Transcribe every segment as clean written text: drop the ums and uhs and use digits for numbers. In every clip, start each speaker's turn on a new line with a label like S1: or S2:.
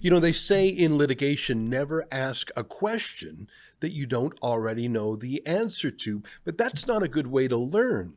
S1: You know, they say in litigation, never ask a question that you don't already know the answer to, but that's not a good way to learn.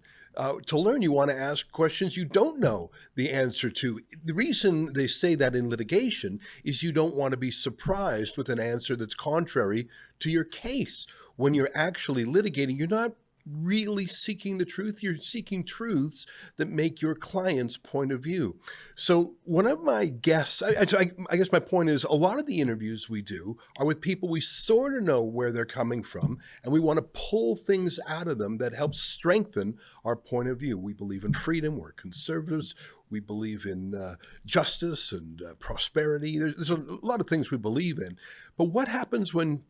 S1: To learn, you want to ask questions you don't know the answer to. The reason they say that in litigation is you don't want to be surprised with an answer that's contrary to your case. When you're actually litigating, you're not really seeking the truth. You're seeking truths that make your client's point of view. So one of my guests, I guess my point is, a lot of the interviews we do are with people we sort of know where they're coming from, and we want to pull things out of them that help strengthen our point of view. We believe in freedom. We're conservatives. We believe in justice and prosperity. There's a lot of things we believe in. But what happens when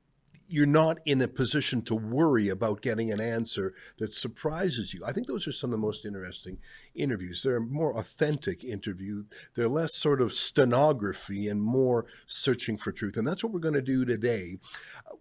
S1: you're not in a position to worry about getting an answer that surprises you? I think those are some of the most interesting interviews. They're more authentic interviews. They're less sort of stenography and more searching for truth. And that's what we're going to do today.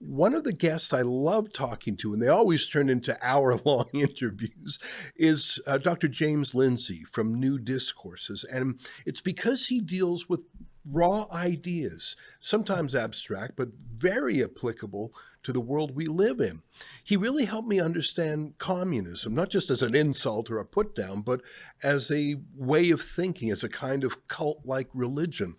S1: One of the guests I love talking to, and they always turn into hour-long interviews, is Dr. James Lindsay from New Discourses. And it's because he deals with raw ideas, sometimes abstract, but very applicable to the world we live in. He really helped me understand communism, not just as an insult or a put down, but as a way of thinking, as a kind of cult-like religion.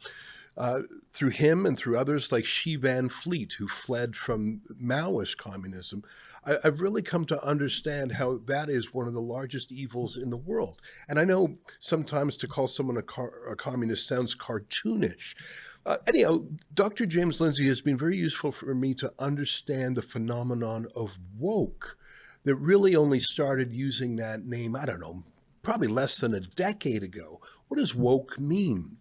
S1: Through him and through others like Xi Van Fleet, who fled from Maoist communism, I've really come to understand how that is one of the largest evils in the world. And I know sometimes to call someone a communist sounds cartoonish. Anyhow, Dr. James Lindsay has been very useful for me to understand the phenomenon of woke that really only started using that name, I don't know, probably less than a decade ago. What does woke mean?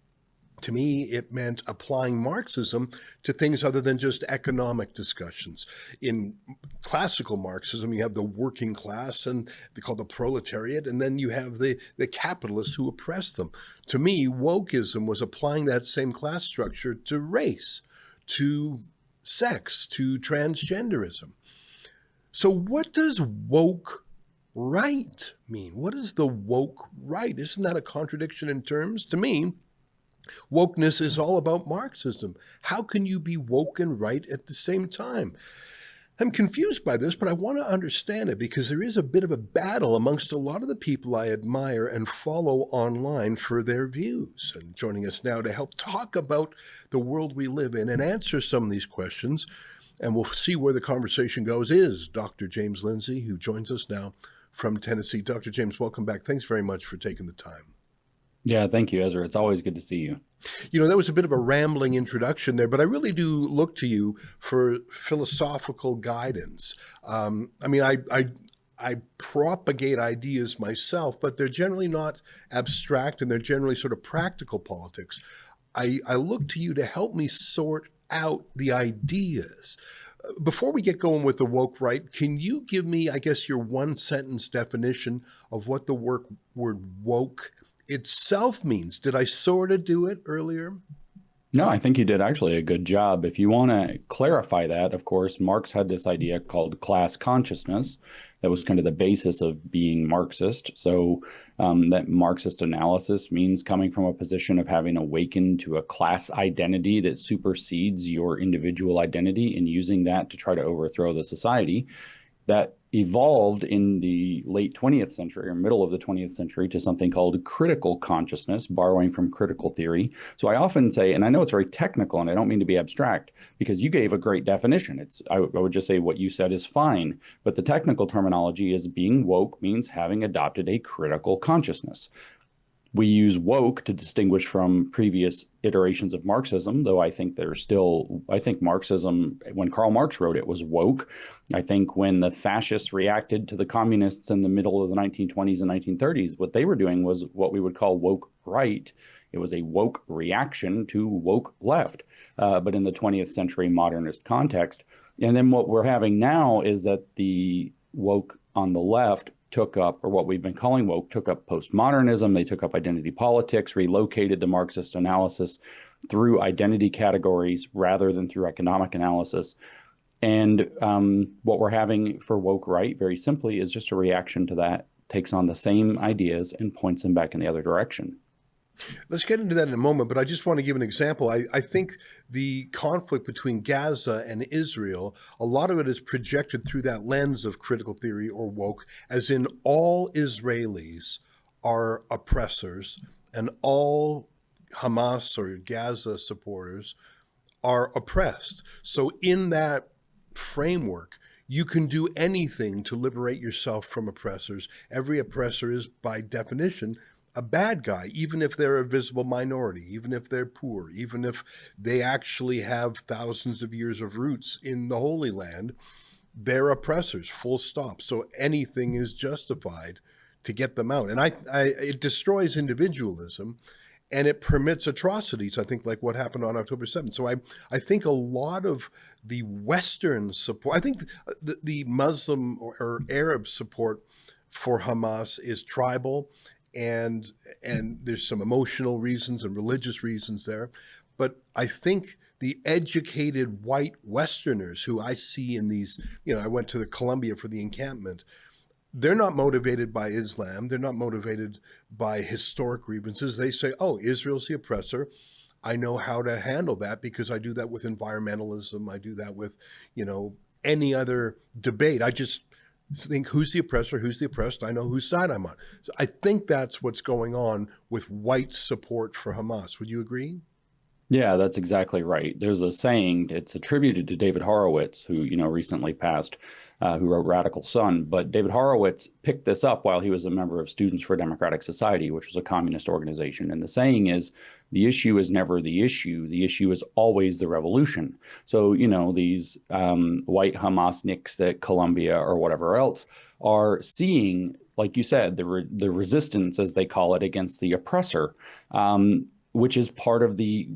S1: To me, it meant applying Marxism to things other than just economic discussions. In classical Marxism, you have the working class, and they call the proletariat, and then you have the capitalists who oppress them. To me, wokeism was applying that same class structure to race, to sex, to transgenderism. So what does woke right mean? What is the woke right? Isn't that a contradiction in terms? To me, wokeness is all about Marxism. How can you be woke and right at the same time? I'm confused by this, but I want to understand it because there is a bit of a battle amongst a lot of the people I admire and follow online for their views. And joining us now to help talk about the world we live in and answer some of these questions, and we'll see where the conversation goes, is Dr. James Lindsay, who joins us now from Tennessee. Dr. James, welcome back. Thanks very much for taking the time.
S2: Yeah, thank you, Ezra. It's always good to see you.
S1: You know, that was a bit of a rambling introduction there, but I really do look to you for philosophical guidance. I propagate ideas myself, but they're generally not abstract and they're generally sort of practical politics. I look to you to help me sort out the ideas. Before we get going with the woke right, can you give me, I guess, your one-sentence definition of what the word woke itself means? Did I sort of do it earlier?
S2: No, I think you did actually a good job. If you want to clarify that, of course, Marx had this idea called class consciousness that was kind of the basis of being Marxist. So that Marxist analysis means coming from a position of having awakened to a class identity that supersedes your individual identity and using that to try to overthrow the society. That evolved in the late 20th century or middle of the 20th century to something called critical consciousness, borrowing from critical theory. So I often say, and I know it's very technical and I don't mean to be abstract because you gave a great definition. I would just say what you said is fine, but the technical terminology is being woke means having adopted a critical consciousness. We use woke to distinguish from previous iterations of Marxism, though I think Marxism, when Karl Marx wrote it, was woke. I think when the fascists reacted to the communists in the middle of the 1920s and 1930s, what they were doing was what we would call woke right. It was a woke reaction to woke left, but in the 20th century modernist context. And then what we're having now is that the woke on the left took up, or what we've been calling woke, took up postmodernism. They took up identity politics, relocated the Marxist analysis through identity categories rather than through economic analysis. And what we're having for woke right, very simply, is just a reaction to that, takes on the same ideas and points them back in the other direction.
S1: Let's get into that in a moment, but I just want to give an example. I think the conflict between Gaza and Israel, a lot of it is projected through that lens of critical theory or woke, as in all Israelis are oppressors and all Hamas or Gaza supporters are oppressed. So in that framework, you can do anything to liberate yourself from oppressors. Every oppressor is, by definition, a bad guy, even if they're a visible minority, even if they're poor, even if they actually have thousands of years of roots in the Holy Land, they're oppressors, full stop. So anything is justified to get them out. And it destroys individualism and it permits atrocities, I think, like what happened on October 7th. So I think a lot of the Western support, I think the Muslim or Arab support for Hamas is tribal, and there's some emotional reasons and religious reasons there. But I think the educated white Westerners who I see in these, I went to the Columbia for the encampment, they're not motivated by Islam. They're not motivated by historic grievances. They say, oh, Israel's the oppressor. I know how to handle that because I do that with environmentalism. I do that with, any other debate. I just think, who's the oppressor, who's the oppressed? I know whose side I'm on. So I think that's what's going on with white support for Hamas. Would you agree?
S2: Yeah, that's exactly right. There's a saying, it's attributed to David Horowitz, who, recently passed, who wrote Radical Sun. But David Horowitz picked this up while he was a member of Students for Democratic Society, which was a communist organization. And the saying is, the issue is never the issue. The issue is always the revolution. So, these white Hamasniks at Columbia or whatever else are seeing, like you said, the resistance, as they call it, against the oppressor, which is part of the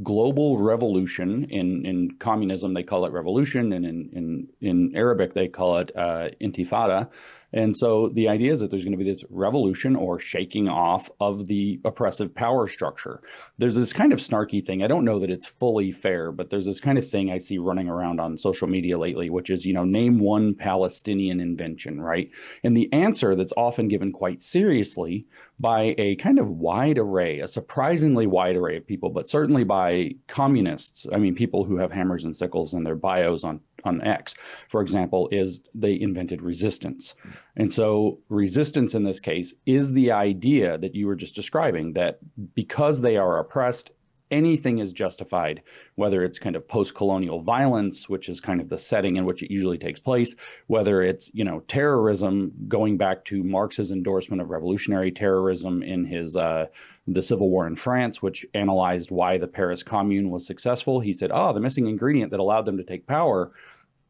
S2: global revolution. In communism, they call it revolution, and in Arabic, they call it intifada. And so the idea is that there's going to be this revolution or shaking off of the oppressive power structure. There's this kind of snarky thing. I don't know that it's fully fair, but there's this kind of thing I see running around on social media lately, which is, name one Palestinian invention, right? And the answer that's often given quite seriously by a kind of wide array, a surprisingly wide array of people, but certainly by communists. I mean, people who have hammers and sickles in their bios on X, for example, is they invented resistance. And so resistance in this case is the idea that you were just describing, that because they are oppressed, anything is justified, whether it's kind of post-colonial violence, which is kind of the setting in which it usually takes place, whether it's, terrorism, going back to Marx's endorsement of revolutionary terrorism in his the Civil War in France, which analyzed why the Paris Commune was successful. He said, the missing ingredient that allowed them to take power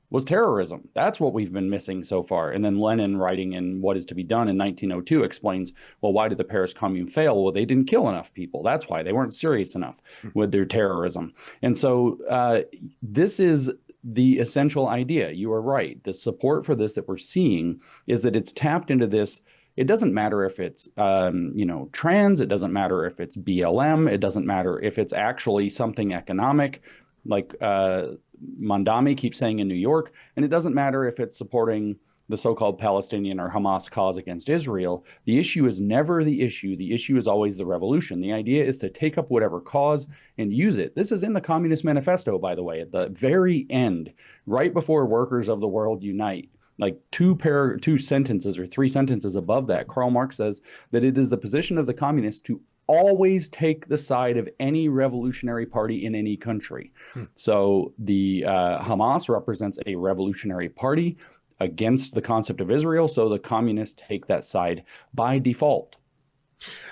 S2: was terrorism. That's what we've been missing so far. And then Lenin, writing in What Is to Be Done in 1902, explains, well, why did the Paris Commune fail? Well, they didn't kill enough people. That's why. They weren't serious enough with their terrorism. And so this is the essential idea. You are right. The support for this that we're seeing is that it's tapped into this. It doesn't matter if it's, trans. It doesn't matter if it's BLM. It doesn't matter if it's actually something economic, like Mandami keeps saying in New York. And it doesn't matter if it's supporting the so-called Palestinian or Hamas cause against Israel. The issue is never the issue. The issue is always the revolution. The idea is to take up whatever cause and use it. This is in the Communist Manifesto, by the way, at the very end, right before Workers of the World Unite. Like two sentences or three sentences above that, Karl Marx says that it is the position of the communists to always take the side of any revolutionary party in any country. So the Hamas represents a revolutionary party against the concept of Israel. So the communists take that side by default.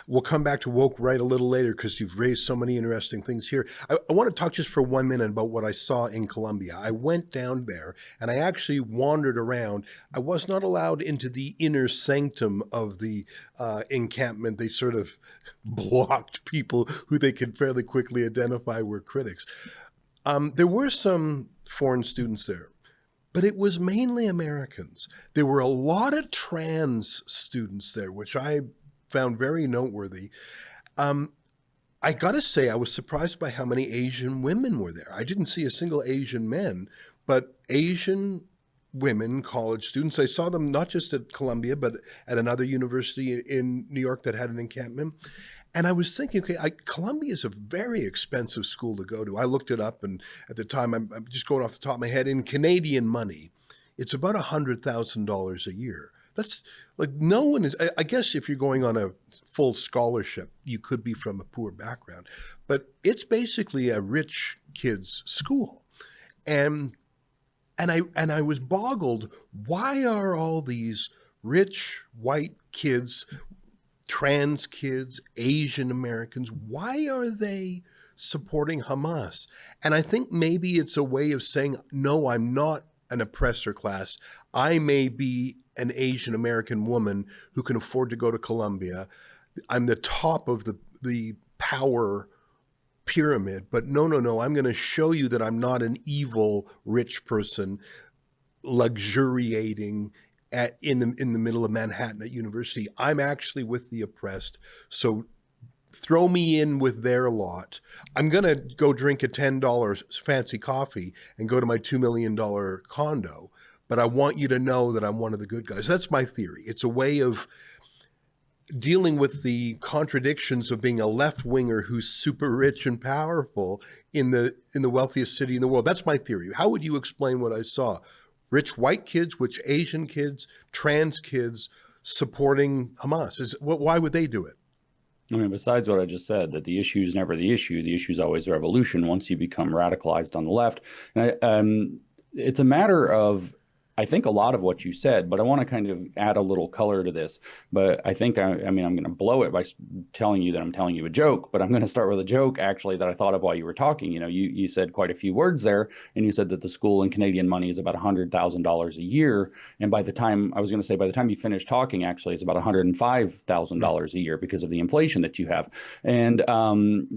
S1: We'll come back to woke right a little later because you've raised so many interesting things here. I want to talk just for 1 minute about what I saw in Colombia. I went down there and I actually wandered around. I was not allowed into the inner sanctum of the encampment. They sort of blocked people who they could fairly quickly identify were critics. There were some foreign students there, but it was mainly Americans. There were a lot of trans students there, which I found very noteworthy. I gotta say, I was surprised by how many Asian women were there. I didn't see a single Asian men, but Asian women, college students. I saw them not just at Columbia, but at another university in New York that had an encampment. And I was thinking, okay, Columbia is a very expensive school to go to. I looked it up, and at the time, I'm just going off the top of my head, in Canadian money, it's about $100,000 a year. That's like, no one is, I guess if you're going on a full scholarship, you could be from a poor background, but it's basically a rich kid's school. And I was boggled. Why are all these rich white kids, trans kids, Asian Americans, why are they supporting Hamas? And I think maybe it's a way of saying, no, I'm not an oppressor class. I may be an Asian American woman who can afford to go to Columbia. I'm the top of the power pyramid, but no, I'm going to show you that I'm not an evil rich person luxuriating in the middle of Manhattan at university. I'm actually with the oppressed. So throw me in with their lot. I'm going to go drink a $10 fancy coffee and go to my $2 million condo, but I want you to know that I'm one of the good guys. That's my theory. It's a way of dealing with the contradictions of being a left-winger who's super rich and powerful in the wealthiest city in the world. That's my theory. How would you explain what I saw? Rich white kids, rich Asian kids, trans kids supporting Hamas. Why would they do it?
S2: I mean, besides what I just said, that the issue is never the issue is always revolution once you become radicalized on the left. And it's a matter of, I think, a lot of what you said, but I want to kind of add a little color to this. But I think, I mean, I'm going to blow it by telling you that I'm telling you a joke, but I'm going to start with a joke, actually, that I thought of while you were talking. You know, you said quite a few words there, and you said that the school in Canadian money is about $100,000 a year. And by the time, I was going to say, by the time you finish talking, actually, it's about $105,000 a year because of the inflation that you have. And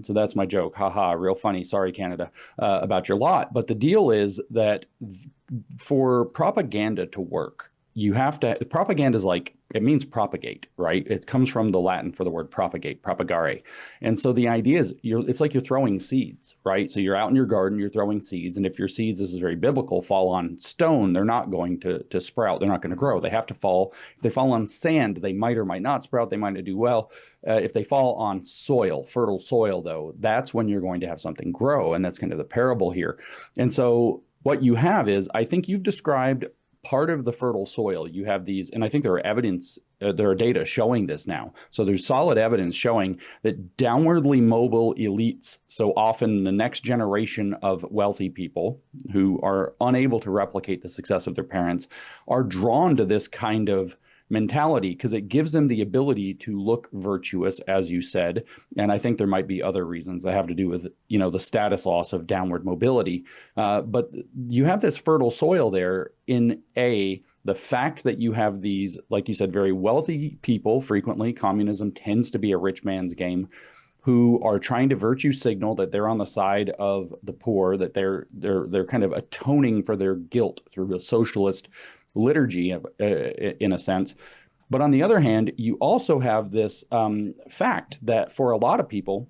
S2: so that's my joke. Haha, real funny. Sorry, Canada, about your lot. But the deal is that for propaganda to work, you have to, propaganda is like, it means propagate, right? It comes from the Latin for the word propagate, propagare. And so the idea is it's like you're throwing seeds, right? So you're out in your garden, you're throwing seeds. And if your seeds, this is very biblical, fall on stone, they're not going to sprout. They're not going to grow. They have to fall. If they fall on sand, they might or might not sprout. They might not do well. If they fall on soil, fertile soil, though, that's when you're going to have something grow. And that's kind of the parable here. And so what you have is, I think you've described part of the fertile soil. You have these, and I think there are evidence, there are data showing this now. So there's solid evidence showing that downwardly mobile elites, so often the next generation of wealthy people who are unable to replicate the success of their parents, are drawn to this kind of mentality because it gives them the ability to look virtuous, as you said. And I think there might be other reasons that have to do with, you know, the status loss of downward mobility. But you have this fertile soil there in the fact that you have these, like you said, very wealthy people. Frequently, communism tends to be a rich man's game, who are trying to virtue signal that they're on the side of the poor, that they're kind of atoning for their guilt through a socialist liturgy, in a sense. But on the other hand, you also have this fact that for a lot of people,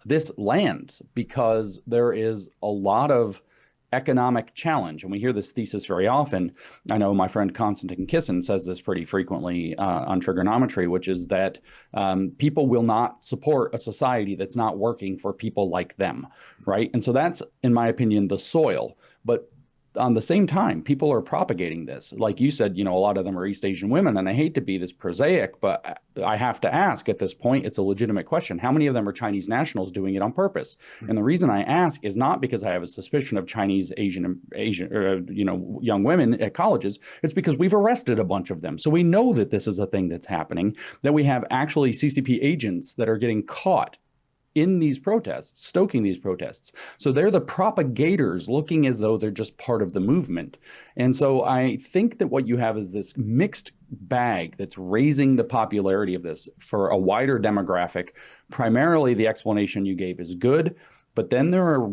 S2: this lands because there is a lot of economic challenge. And we hear this thesis very often. I know my friend Konstantin Kisin says this pretty frequently on trigonometry, which is that people will not support a society that's not working for people like them, right? And so that's, in my opinion, the soil. But on the same time, people are propagating this. Like you said, you know, a lot of them are East Asian women, and I hate to be this prosaic, but I have to ask at this point, it's a legitimate question. How many of them are Chinese nationals doing it on purpose? And the reason I ask is not because I have a suspicion of Chinese, Asian, you know, young women at colleges. It's because we've arrested a bunch of them. So we know that this is a thing that's happening, that we have actually CCP agents that are getting caught in these protests, stoking these protests. So they're the propagators looking as though they're just part of the movement. And so I think that what you have is this mixed bag that's raising the popularity of this for a wider demographic. Primarily, the explanation you gave is good, but then there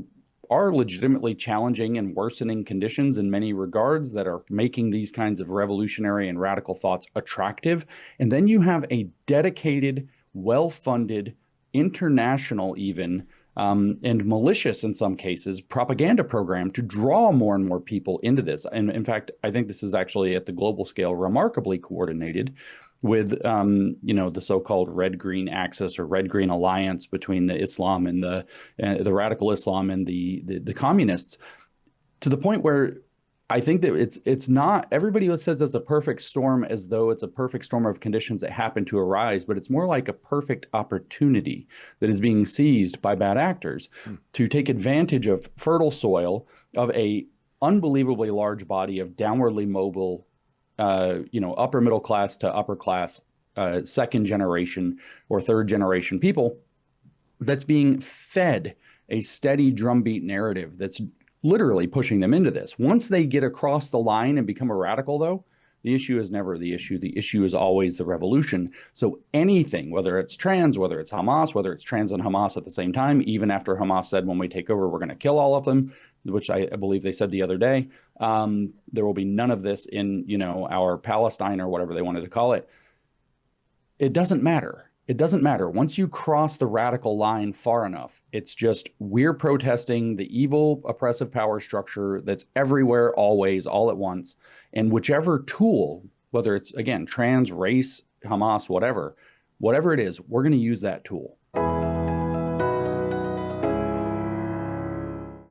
S2: are legitimately challenging and worsening conditions in many regards that are making these kinds of revolutionary and radical thoughts attractive. And then you have a dedicated, well-funded, international even and malicious in some cases propaganda program to draw more and more people into this. And in fact, I think this is actually at the global scale remarkably coordinated with the so-called red-green axis or red-green alliance between the Islam and the radical Islam and the communists, to the point where I think that it's not everybody that says it's a perfect storm as though it's a perfect storm of conditions that happen to arise, but it's more like a perfect opportunity that is being seized by bad actors to take advantage of fertile soil of a unbelievably large body of downwardly mobile upper middle class to upper class, second generation or third generation people that's being fed a steady drumbeat narrative that's literally pushing them into this. Once they get across the line and become a radical, though, the issue is never the issue. The issue is always the revolution. So anything, whether it's trans, whether it's Hamas, whether it's trans and Hamas at the same time, even after Hamas said when we take over, we're going to kill all of them, which I believe they said the other day, there will be none of this in, our Palestine or whatever they wanted to call it. It doesn't matter. It doesn't matter. Once you cross the radical line far enough, it's just we're protesting the evil, oppressive power structure that's everywhere, always, all at once. And whichever tool, whether it's, again, trans, race, Hamas, whatever it is, we're going to use that tool.